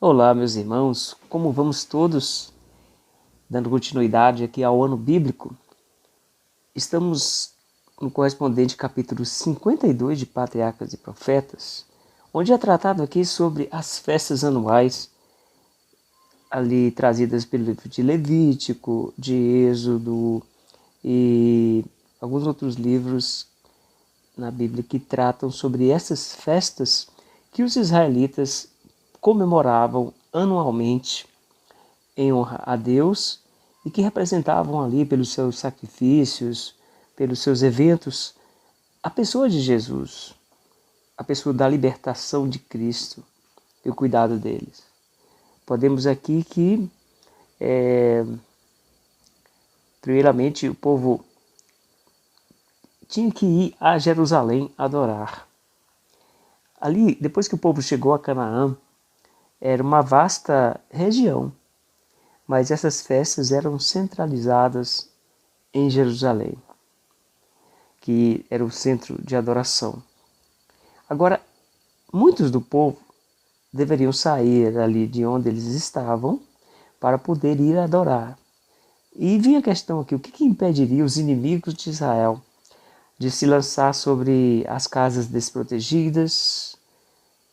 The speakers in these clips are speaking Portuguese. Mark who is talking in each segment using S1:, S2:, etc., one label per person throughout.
S1: Olá, meus irmãos, como vamos todos? Dando continuidade aqui ao ano bíblico, estamos no correspondente capítulo 52 de Patriarcas e Profetas, onde é tratado aqui sobre as festas anuais, ali trazidas pelo livro de Levítico, de Êxodo e alguns outros livros na Bíblia que tratam sobre essas festas que os israelitas comemoravam anualmente em honra a Deus e que representavam ali pelos seus sacrifícios, pelos seus eventos, a pessoa de Jesus, a pessoa da libertação de Cristo e o cuidado deles. Podemos aqui que, primeiramente, o povo tinha que ir a Jerusalém adorar. Ali, depois que o povo chegou a Canaã, era uma vasta região, mas essas festas eram centralizadas em Jerusalém, que era o centro de adoração. Agora, muitos do povo deveriam sair ali de onde eles estavam para poder ir adorar. E vinha a questão aqui, o que impediria os inimigos de Israel de se lançar sobre as casas desprotegidas,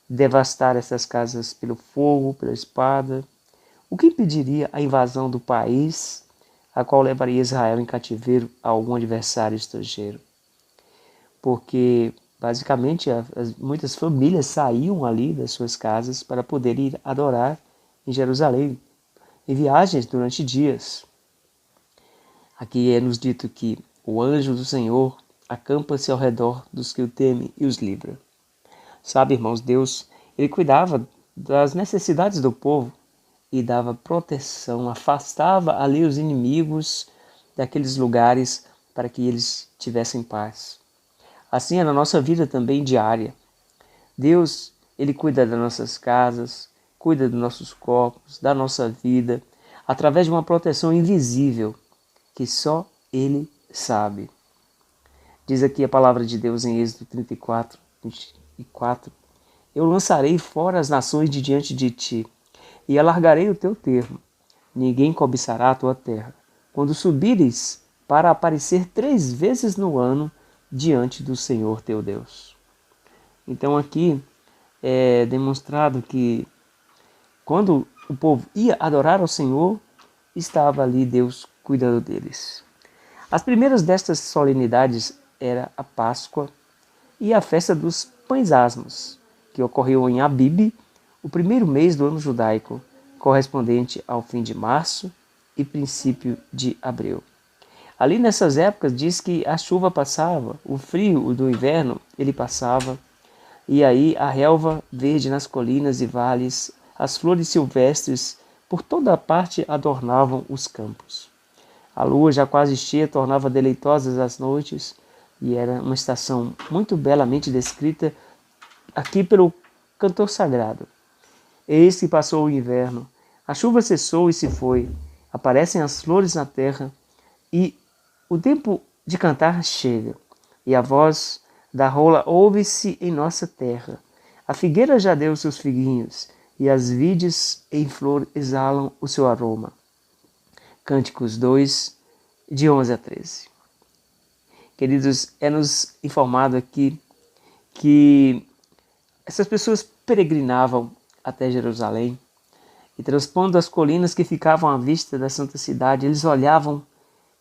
S1: devastar essas casas pelo fogo, pela espada? O que impediria a invasão do país, a qual levaria Israel em cativeiro a algum adversário estrangeiro? Porque basicamente muitas famílias saíam ali das suas casas para poder ir adorar em Jerusalém, em viagens durante dias. Aqui é nos dito que o anjo do Senhor acampa-se ao redor dos que o temem e os livra. Sabe, irmãos, Deus, ele cuidava das necessidades do povo e dava proteção, afastava ali os inimigos daqueles lugares para que eles tivessem paz. Assim é na nossa vida também diária. Deus, ele cuida das nossas casas, cuida dos nossos corpos, da nossa vida, através de uma proteção invisível que só ele sabe. Diz aqui a palavra de Deus em Êxodo 34, 24: Eu lançarei fora as nações de diante de ti, e alargarei o teu termo. Ninguém cobiçará a tua terra, quando subires para aparecer 3 vezes no ano diante do Senhor teu Deus. Então aqui é demonstrado que quando o povo ia adorar ao Senhor, estava ali Deus cuidando deles. As primeiras destas solenidades era a Páscoa e a festa dos pães asmos, que ocorreu em Abib, o primeiro mês do ano judaico, correspondente ao fim de março e princípio de abril. Ali nessas épocas diz que a chuva passava, o frio do inverno ele passava, e aí a relva verde nas colinas e vales, as flores silvestres por toda a parte adornavam os campos. A lua já quase cheia tornava deleitosas as noites, e era uma estação muito belamente descrita aqui pelo cantor sagrado. Eis que passou o inverno, a chuva cessou e se foi, aparecem as flores na terra, e o tempo de cantar chega, e a voz da rola ouve-se em nossa terra. A figueira já deu seus figuinhos, e as vides em flor exalam o seu aroma. Cânticos 2, de 11 a 13. Queridos, é-nos informado aqui que essas pessoas peregrinavam até Jerusalém e, transpondo as colinas que ficavam à vista da santa cidade, eles olhavam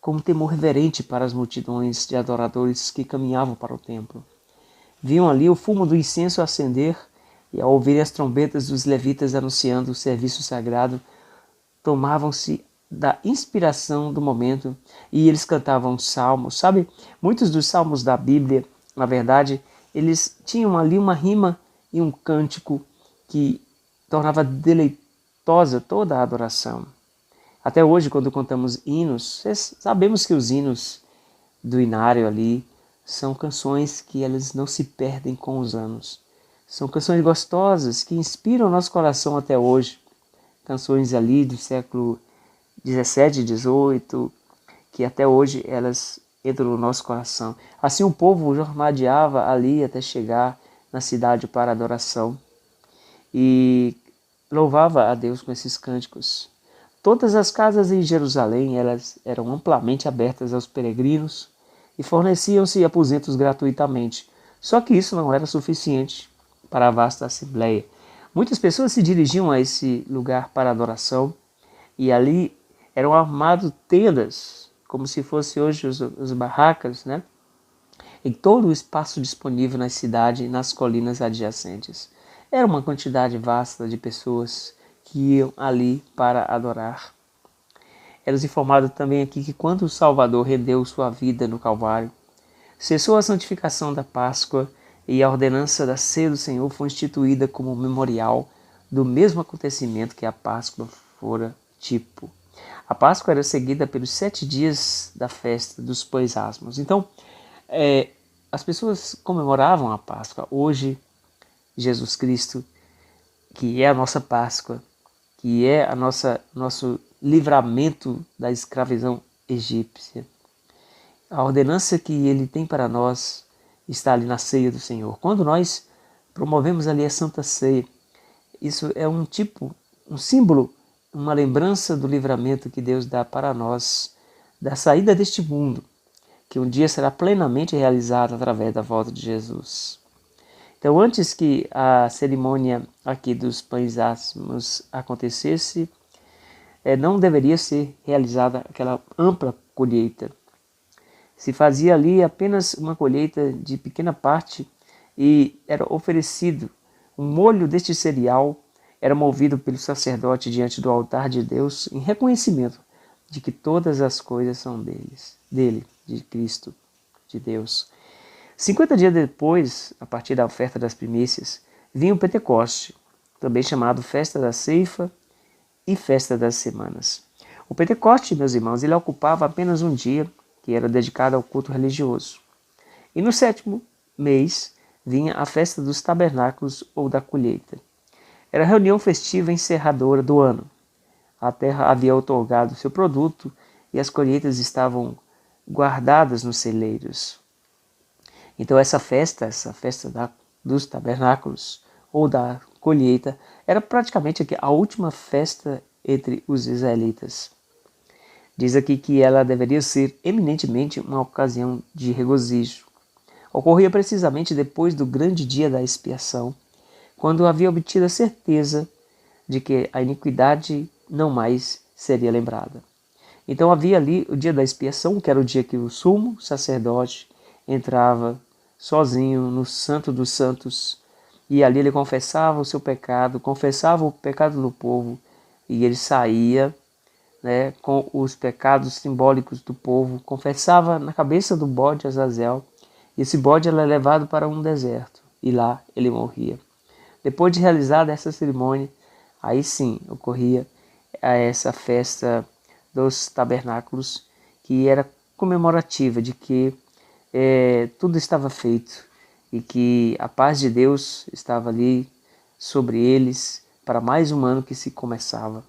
S1: com temor reverente para as multidões de adoradores que caminhavam para o templo. Viam ali o fumo do incenso acender e, ao ouvirem as trombetas dos levitas anunciando o serviço sagrado, tomavam-se da inspiração do momento e eles cantavam salmos. Sabe, muitos dos salmos da Bíblia, na verdade, eles tinham ali uma rima e um cântico que tornava deleitosa toda a adoração. Até hoje, quando cantamos hinos, sabemos que os hinos do inário ali são canções que elas não se perdem com os anos. São canções gostosas que inspiram nosso coração até hoje. Canções ali do século 17, 18, que até hoje elas entram no nosso coração. Assim o povo jornadeava ali até chegar na cidade para adoração. E louvava a Deus com esses cânticos. Todas as casas em Jerusalém elas eram amplamente abertas aos peregrinos e forneciam-se aposentos gratuitamente. Só que isso não era suficiente para a vasta assembleia. Muitas pessoas se dirigiam a esse lugar para adoração e ali eram armadas tendas, como se fosse hoje os barracas, né? Em todo o espaço disponível na cidade e nas colinas adjacentes. Era uma quantidade vasta de pessoas que iam ali para adorar. É-nos informado também aqui que quando o Salvador rendeu sua vida no Calvário, cessou a santificação da Páscoa e a ordenança da ceia do Senhor foi instituída como memorial do mesmo acontecimento que a Páscoa fora tipo. A Páscoa era seguida pelos 7 dias da festa dos pães asmos. Então, as pessoas comemoravam a Páscoa. Hoje, Jesus Cristo, que é a nossa Páscoa, que é a nosso livramento da escravidão egípcia. A ordenança que ele tem para nós está ali na ceia do Senhor. Quando nós promovemos ali a Santa Ceia, isso é um símbolo, uma lembrança do livramento que Deus dá para nós, da saída deste mundo, que um dia será plenamente realizada através da volta de Jesus. Então, antes que a cerimônia aqui dos pães asmos acontecesse, não deveria ser realizada aquela ampla colheita. Se fazia ali apenas uma colheita de pequena parte e era oferecido um molho deste cereal, era movido pelo sacerdote diante do altar de Deus em reconhecimento de que todas as coisas são dele, de Cristo, de Deus. 50 dias depois, a partir da oferta das primícias, vinha o Pentecoste, também chamado Festa da Ceifa e Festa das Semanas. O Pentecoste, meus irmãos, ele ocupava apenas um dia, que era dedicado ao culto religioso. E no 7º mês vinha a Festa dos Tabernáculos ou da Colheita. Era a reunião festiva encerradora do ano. A terra havia outorgado seu produto e as colheitas estavam guardadas nos celeiros. Então essa festa dos tabernáculos ou da colheita, era praticamente a última festa entre os israelitas. Diz aqui que ela deveria ser eminentemente uma ocasião de regozijo. Ocorria precisamente depois do grande dia da expiação, quando havia obtido a certeza de que a iniquidade não mais seria lembrada. Então havia ali o dia da expiação, que era o dia que o sumo sacerdote entrava sozinho no Santo dos Santos, e ali ele confessava o seu pecado, confessava o pecado do povo, e ele saía, né, com os pecados simbólicos do povo, confessava na cabeça do bode Azazel, e esse bode era levado para um deserto, e lá ele morria. Depois de realizada essa cerimônia, aí sim ocorria essa festa dos tabernáculos, que era comemorativa de que tudo estava feito e que a paz de Deus estava ali sobre eles para mais um ano que se começava.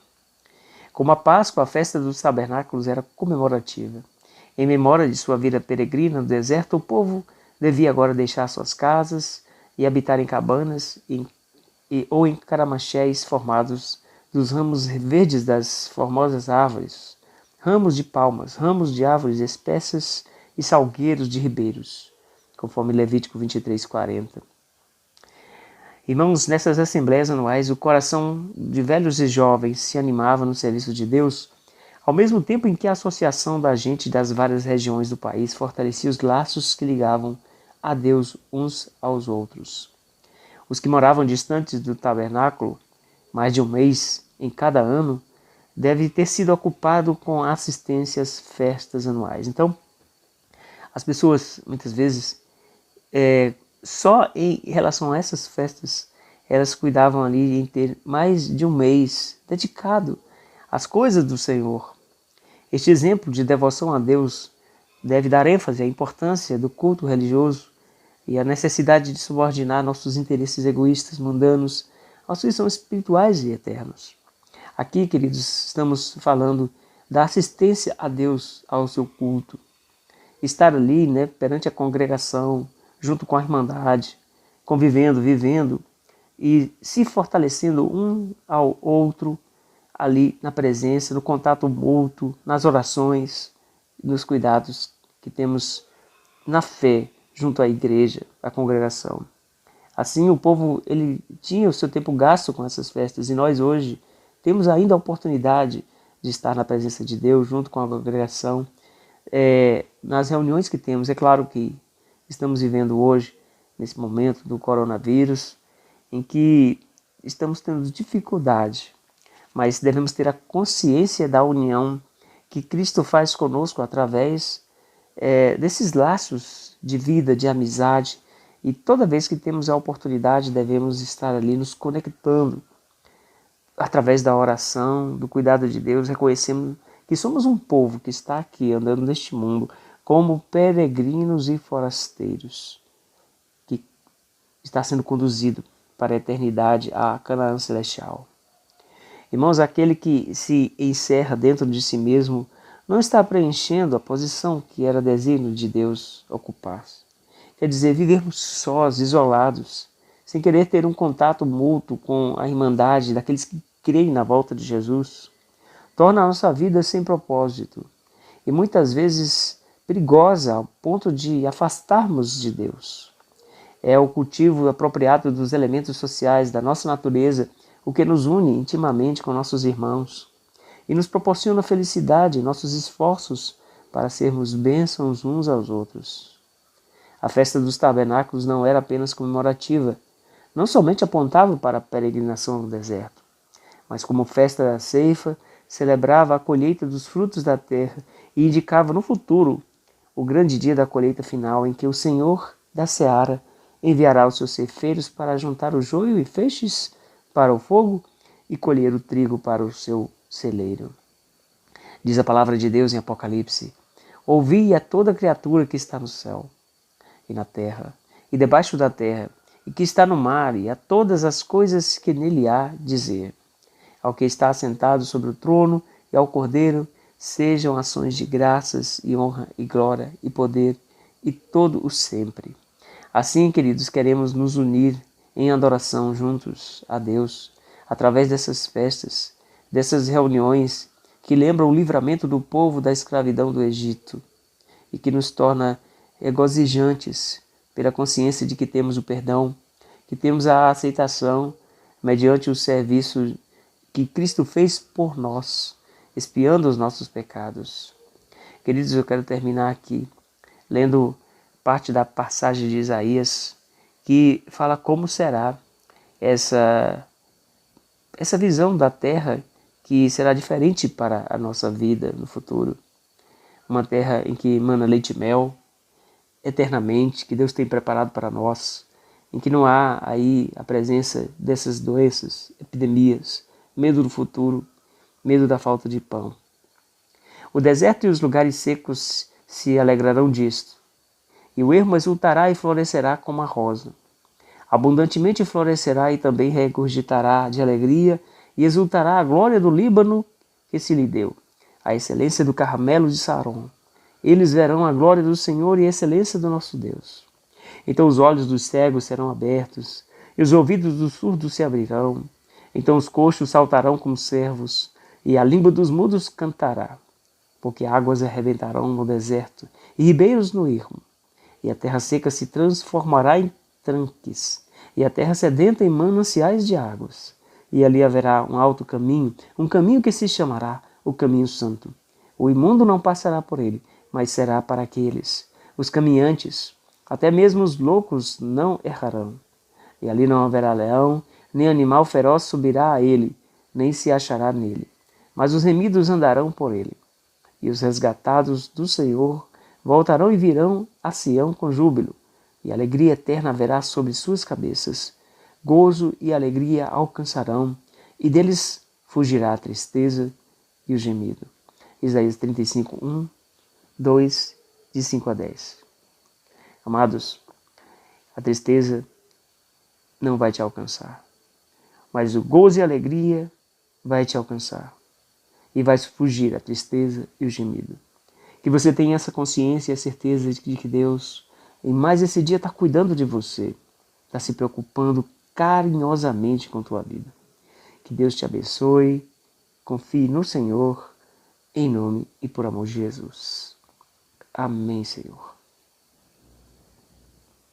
S1: Como a Páscoa, a festa dos tabernáculos era comemorativa. Em memória de sua vida peregrina no deserto, o povo devia agora deixar suas casas e habitar em cabanas ou em caramachés formados dos ramos verdes das formosas árvores, ramos de palmas, ramos de árvores espessas e salgueiros de ribeiros, conforme Levítico 23:40. Irmãos, nessas assembleias anuais, o coração de velhos e jovens se animava no serviço de Deus, ao mesmo tempo em que a associação da gente das várias regiões do país fortalecia os laços que ligavam a Deus uns aos outros. Os que moravam distantes do tabernáculo, mais de um mês em cada ano, deve ter sido ocupado com assistência às festas anuais. Então, as pessoas, muitas vezes, só em relação a essas festas, elas cuidavam ali em ter mais de um mês dedicado às coisas do Senhor. Este exemplo de devoção a Deus deve dar ênfase à importância do culto religioso e à necessidade de subordinar nossos interesses egoístas, mundanos, aos que são espirituais e eternos. Aqui, queridos, estamos falando da assistência a Deus ao seu culto. Estar ali, perante a congregação, junto com a irmandade, convivendo, vivendo e se fortalecendo um ao outro ali na presença, no contato mútuo, nas orações, nos cuidados que temos na fé junto à igreja, à congregação. Assim o povo ele tinha o seu tempo gasto com essas festas e nós hoje temos ainda a oportunidade de estar na presença de Deus junto com a congregação, nas reuniões que temos. É claro que estamos vivendo hoje, nesse momento do coronavírus, em que estamos tendo dificuldade, mas devemos ter a consciência da união que Cristo faz conosco através desses laços de vida, de amizade, e toda vez que temos a oportunidade devemos estar ali nos conectando através da oração, do cuidado de Deus, reconhecendo que somos um povo que está aqui andando neste mundo como peregrinos e forasteiros, que está sendo conduzido para a eternidade, a Canaã celestial. Irmãos, aquele que se encerra dentro de si mesmo não está preenchendo a posição que era desígnio de Deus ocupar. Quer dizer, vivermos sós, isolados, sem querer ter um contato mútuo com a irmandade daqueles que creem na volta de Jesus, torna a nossa vida sem propósito e muitas vezes perigosa ao ponto de afastarmos de Deus. É o cultivo apropriado dos elementos sociais da nossa natureza o que nos une intimamente com nossos irmãos e nos proporciona felicidade em nossos esforços para sermos bênçãos uns aos outros. A festa dos tabernáculos não era apenas comemorativa, não somente apontava para a peregrinação no deserto, mas como festa da ceifa, celebrava a colheita dos frutos da terra e indicava no futuro o grande dia da colheita final em que o Senhor da seara enviará os seus ceifeiros para juntar o joio e feixes para o fogo e colher o trigo para o seu celeiro. Diz a palavra de Deus em Apocalipse: ouvi a toda criatura que está no céu e na terra e debaixo da terra e que está no mar e a todas as coisas que nele há, dizer: ao que está assentado sobre o trono e ao Cordeiro sejam ações de graças e honra e glória e poder e todo o sempre. Assim, queridos, queremos nos unir em adoração juntos a Deus, através dessas festas, dessas reuniões que lembram o livramento do povo da escravidão do Egito e que nos torna regozijantes pela consciência de que temos o perdão, que temos a aceitação mediante o serviço que Cristo fez por nós, expiando os nossos pecados. Queridos, eu quero terminar aqui lendo parte da passagem de Isaías que fala como será essa visão da terra que será diferente para a nossa vida no futuro. Uma terra em que emana leite e mel eternamente, que Deus tem preparado para nós, em que não há aí a presença dessas doenças, epidemias, medo do futuro, medo da falta de pão. O deserto e os lugares secos se alegrarão disto, e o ermo exultará e florescerá como a rosa. Abundantemente florescerá e também regurgitará de alegria e exultará a glória do Líbano que se lhe deu, a excelência do Carmelo de Saron. Eles verão a glória do Senhor e a excelência do nosso Deus. Então os olhos dos cegos serão abertos e os ouvidos dos surdos se abrirão. Então os coxos saltarão como cervos e a língua dos mudos cantará. Porque águas arrebentarão no deserto e ribeiros no ermo. E a terra seca se transformará em tranques, e a terra sedenta em mananciais de águas. E ali haverá um alto caminho, um caminho que se chamará o caminho santo. O imundo não passará por ele, mas será para aqueles, os caminhantes, até mesmo os loucos não errarão. E ali não haverá leão, nem animal feroz subirá a ele, nem se achará nele. Mas os remidos andarão por ele. E os resgatados do Senhor voltarão e virão a Sião com júbilo, e alegria eterna haverá sobre suas cabeças. Gozo e alegria alcançarão, e deles fugirá a tristeza e o gemido. Isaías 35, 1, 2, de 5 a 10. Amados, a tristeza não vai te alcançar, mas o gozo e a alegria vai te alcançar, e vai fugir a tristeza e o gemido. Que você tenha essa consciência e a certeza de que Deus, em mais esse dia, está cuidando de você, está se preocupando carinhosamente com tua vida. Que Deus te abençoe. Confie no Senhor, em nome e por amor de Jesus. Amém, Senhor.